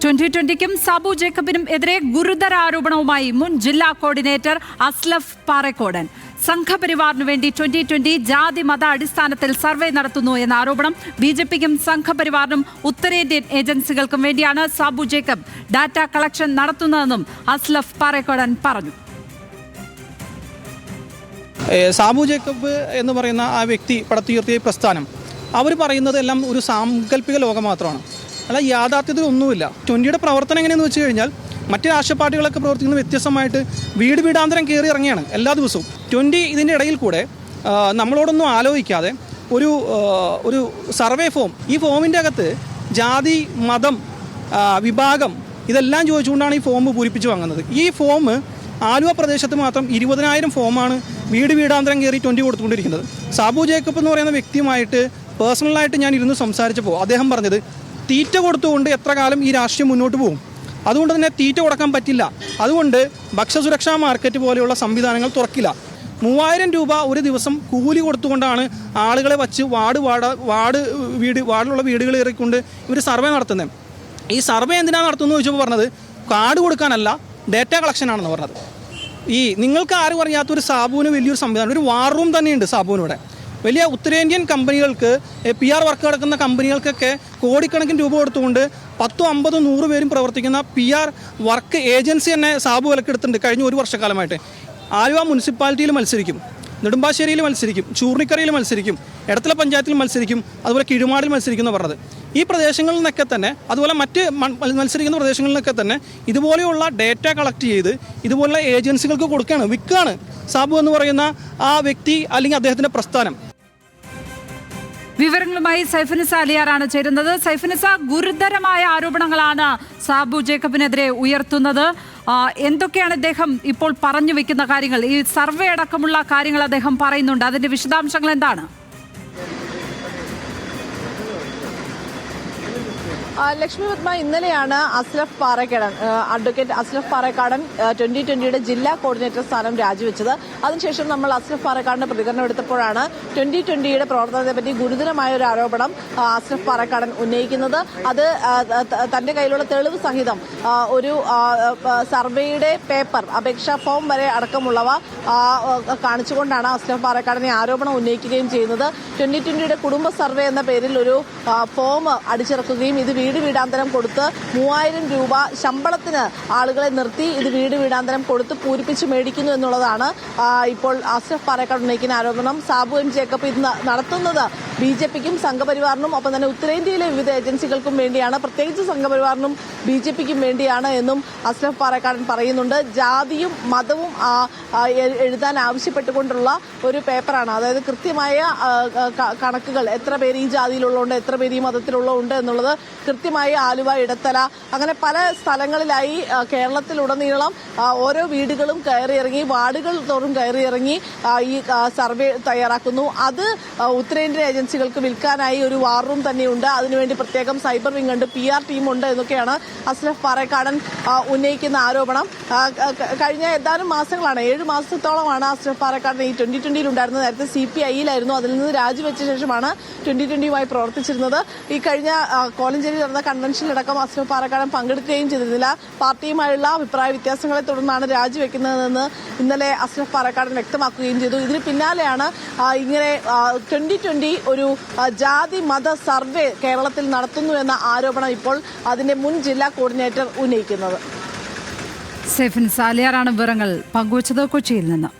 2020-ക്കും സാബു ജേക്കബിനും എതിരെ ഗുരുതര ആരോപണവുമായി മുൻ ജില്ലാ കോർഡിനേറ്റർ അസ്ലഫ് പാറേക്കോടൻ. സംഘപരിവാറിനു വേണ്ടി 2020 ജാതി മത അടിസ്ഥാനത്തിൽ സർവേ നടത്തുന്നു എന്ന ആരോപണം. ബിജെപിക്കും സംഘപരിവാറിനും ഉത്തരേന്ത്യൻ ഏജൻസികൾക്കും വേണ്ടിയാണ് സാബു ജേക്കബ് ഡാറ്റ കളക്ഷൻ നടത്തുന്നതെന്നും അസ്ലഫ് പാറേക്കോടൻ പറഞ്ഞു. സാബു ജേക്കബ് എന്ന് പറയുന്ന ആ വ്യക്തി പടുത്തുയർത്തിയ പ്രസ്ഥാനം അവർ പറയുന്നതെല്ലാം ഒരു സാങ്കല്പിക ലോകം മാത്രമാണ്, അല്ല യാഥാർത്ഥ്യത്തിൽ ഒന്നുമില്ല. 20യുടെ പ്രവർത്തനം എങ്ങനെയെന്ന് വെച്ച് കഴിഞ്ഞാൽ മറ്റ് രാഷ്ട്രീയ പാർട്ടികളൊക്കെ പ്രവർത്തിക്കുന്ന വ്യത്യസ്തമായിട്ട് വീടാന്തരം കയറി ഇറങ്ങിയാണ് എല്ലാ ദിവസവും. 20 ഇതിൻ്റെ ഇടയിൽ കൂടെ നമ്മളോടൊന്നും ആലോചിക്കാതെ ഒരു സർവേ ഫോം, ഈ ഫോമിൻ്റെ അകത്ത് ജാതി മതം വിഭാഗം ഇതെല്ലാം ചോദിച്ചുകൊണ്ടാണ് ഈ ഫോം പൂരിപ്പിച്ച് വാങ്ങുന്നത്. ഈ ഫോം ആലുവ പ്രദേശത്ത് മാത്രം 20,000 ഫോമാണ് വീടാന്തരം കയറി 20 കൊടുത്തുകൊണ്ടിരിക്കുന്നത്. സാബു ജേക്കബ് എന്ന് പറയുന്ന വ്യക്തിയുമായിട്ട് പേഴ്സണലായിട്ട് ഞാൻ ഇരുന്ന് സംസാരിച്ചപ്പോൾ അദ്ദേഹം പറഞ്ഞത് തീറ്റ കൊടുത്തുകൊണ്ട് എത്ര കാലം ഈ രാഷ്ട്രീയം മുന്നോട്ട് പോകും, അതുകൊണ്ട് തന്നെ തീറ്റ കൊടുക്കാൻ പറ്റില്ല, അതുകൊണ്ട് ഭക്ഷ്യസുരക്ഷാ മാർക്കറ്റ് പോലെയുള്ള സംവിധാനങ്ങൾ തുറക്കില്ല. 3000 രൂപ ഒരു ദിവസം കൂലി കൊടുത്തുകൊണ്ടാണ് ആളുകളെ വച്ച് വാർഡിലുള്ള വീടുകൾ ഇറക്കിക്കൊണ്ട് ഇവർ സർവേ നടത്തുന്നത്. ഈ സർവേ എന്തിനാണ് നടത്തുന്നത് ചോദിച്ചപ്പോൾ പറഞ്ഞത് കാർഡ് കൊടുക്കാനല്ല, ഡേറ്റ കളക്ഷനാണെന്ന് പറഞ്ഞത്. ഈ നിങ്ങൾക്ക് ആരും അറിയാത്തൊരു സാബുവിന് വലിയൊരു സംവിധാനം, ഒരു വാർ റൂം തന്നെയുണ്ട് സാബുവിനിവിടെ. വലിയ ഉത്തരേന്ത്യൻ കമ്പനികൾക്ക്, PR വർക്ക് നടക്കുന്ന കമ്പനികൾക്കൊക്കെ കോടിക്കണക്കിന് രൂപ കൊടുത്തുകൊണ്ട് 10, 50, 100 പേരും പ്രവർത്തിക്കുന്ന PR വർക്ക് ഏജൻസി തന്നെ സാബു വിലക്കെടുത്തിട്ടുണ്ട് കഴിഞ്ഞ ഒരു വർഷക്കാലമായിട്ട്. ആലുവ മുനിസിപ്പാലിറ്റിയിൽ മത്സരിക്കും, നെടുമ്പാശ്ശേരിയിൽ മത്സരിക്കും, ചൂർണിക്കരയിൽ മത്സരിക്കും, എടത്തല പഞ്ചായത്തിൽ മത്സരിക്കും, അതുപോലെ കിഴുമാടിൽ മത്സരിക്കും എന്ന് പറഞ്ഞത്. ഈ പ്രദേശങ്ങളിൽ നിന്നൊക്കെ തന്നെ, അതുപോലെ മറ്റ് മത്സരിക്കുന്ന പ്രദേശങ്ങളിൽ നിന്നൊക്കെ തന്നെ ഇതുപോലെയുള്ള ഡേറ്റ കളക്ട് ചെയ്ത് ഇതുപോലുള്ള ഏജൻസികൾക്ക് കൊടുക്കുകയാണ്, വിൽക്കുകയാണ് സാബു എന്ന് പറയുന്ന ആ വ്യക്തി അല്ലെങ്കിൽ അദ്ദേഹത്തിൻ്റെ പ്രസ്ഥാനം. വിവരങ്ങളുമായി സൈഫുനിസ അലിയാറാണ് ചേരുന്നത്. സൈഫുനിസ, ഗുരുതരമായ ആരോപണങ്ങളാണ് സാബു ജേക്കബിനെതിരെ ഉയർത്തുന്നത്. എന്തൊക്കെയാണ് അദ്ദേഹം ഇപ്പോൾ പറഞ്ഞു വെക്കുന്ന കാര്യങ്ങൾ? ഈ സർവേ അടക്കമുള്ള കാര്യങ്ങൾ അദ്ദേഹം പറയുന്നുണ്ട്, അതിന്റെ വിശദാംശങ്ങൾ എന്താണ്? ലക്ഷ്മി പത്മ, ഇന്നലെയാണ് അഡ്വക്കേറ്റ് അസ്ലഫ് പാറേക്കാടൻ 2020യുടെ ജില്ലാ കോർഡിനേറ്റർ സ്ഥാനം രാജിവെച്ചത്. അതിനുശേഷം നമ്മൾ അസ്ലഫ് പാറേക്കാടന്റെ പ്രതികരണം എടുത്തപ്പോഴാണ് 2020യുടെ പ്രവർത്തനത്തെപ്പറ്റി ഗുരുതരമായ ഒരു ആരോപണം അസ്ലഫ് പാറേക്കാടൻ ഉന്നയിക്കുന്നത്. അത് തന്റെ കയ്യിലുള്ള തെളിവ് സഹിതം ഒരു സർവേയുടെ പേപ്പർ, അപേക്ഷാ ഫോം വരെ അടക്കമുള്ളവ കാണിച്ചുകൊണ്ടാണ് അസ്ലഫ് പാറേക്കാടനെ ആരോപണം ഉന്നയിക്കുകയും ചെയ്യുന്നത്. 2020യുടെ കുടുംബ സർവേ എന്ന പേരിൽ ഒരു ഫോം അടിച്ചിറക്കുകയും ഇത് വീടാന്തരം കൊടുത്ത് 3000 രൂപ ശമ്പളത്തിന് ആളുകളെ നിർത്തി ഇത് വീടാന്തരം കൊടുത്ത് പൂരിപ്പിച്ച് മേടിക്കുന്നു എന്നുള്ളതാണ് ഇപ്പോൾ അസ്ലഫ് പാറേക്കാട് ഉന്നയിക്കുന്ന ആരോപണം. സാബു എം ജേക്കബ് ഇത് നടത്തുന്നത് ബിജെപിക്കും സംഘപരിവാറിനും ഒപ്പം തന്നെ ഉത്തരേന്ത്യയിലെ വിവിധ ഏജൻസികൾക്കും വേണ്ടിയാണ്, പ്രത്യേകിച്ച് സംഘപരിവാറിനും ബിജെപിക്കും വേണ്ടിയാണ് എന്നും അസ്ലഫ് പാറേക്കാടൻ പറയുന്നുണ്ട്. ജാതിയും മതവും എഴുതാൻ ആവശ്യപ്പെട്ടുകൊണ്ടുള്ള ഒരു പേപ്പറാണ്. അതായത് കൃത്യമായ കണക്കുകൾ, എത്ര പേര് ഈ ജാതിയിലുള്ളതുണ്ട്, എത്ര പേര് ഈ മതത്തിലുള്ളതുണ്ട് എന്നുള്ളത് കൃത്യമായി ആലുവ, ഇടത്തല, അങ്ങനെ പല സ്ഥലങ്ങളിലായി കേരളത്തിലുടനീളം ഓരോ വീടുകളും കയറിയിറങ്ങി, വാർഡുകൾ തോറും കയറിയിറങ്ങി ഈ സർവേ തയ്യാറാക്കുന്നു. അത് ഉത്തരേന്ത്യൻ ഏജൻസികൾക്ക് വിൽക്കാനായി ഒരു വാർ റൂം തന്നെയുണ്ട്, അതിനുവേണ്ടി പ്രത്യേകം സൈബർ വിംഗ് ഉണ്ട്, PR ടീമുണ്ട് എന്നൊക്കെയാണ് അസ്ലഫ് പാറേക്കാടൻ ഉന്നയിക്കുന്ന ആരോപണം. കഴിഞ്ഞ ഏതാനും മാസങ്ങളാണ്, 7 മാസത്തോളമാണ് അസ്ലഫ് പാറേക്കാടൻ ഈ 2020യിൽ ഉണ്ടായിരുന്നത്. നേരത്തെ CPI-യിലായിരുന്നു, അതിൽ നിന്ന് രാജിവെച്ച ശേഷമാണ് 2020യുമായി പ്രവർത്തിച്ചിരുന്നത്. ഈ കഴിഞ്ഞ കോലഞ്ചേരി നടന്ന കൺവെൻഷനിലടക്കം അസ്ലഫ് പാറേക്കാടൻ പങ്കെടുക്കുകയും ചെയ്തിരുന്നില്ല. പാർട്ടിയുമായുള്ള അഭിപ്രായ വ്യത്യാസങ്ങളെ തുടർന്നാണ് രാജിവെക്കുന്നതെന്ന് ഇന്നലെ അസ്ലഫ് പാറേക്കാടൻ വ്യക്തമാക്കുകയും ചെയ്തു. ഇതിന് പിന്നാലെയാണ് ഇങ്ങനെ 2020 ഒരു ജാതി മത സർവേ കേരളത്തിൽ നടത്തുന്നു എന്ന ആരോപണം ഇപ്പോൾ അതിന്റെ മുൻ ജില്ലാ കോർഡിനേറ്റർ ഉന്നയിക്കുന്നത്. സൈഫുനിസ അലിയാറാണ് വിവരങ്ങൾ പങ്കുവച്ചത് കൊച്ചിയിൽ നിന്ന്.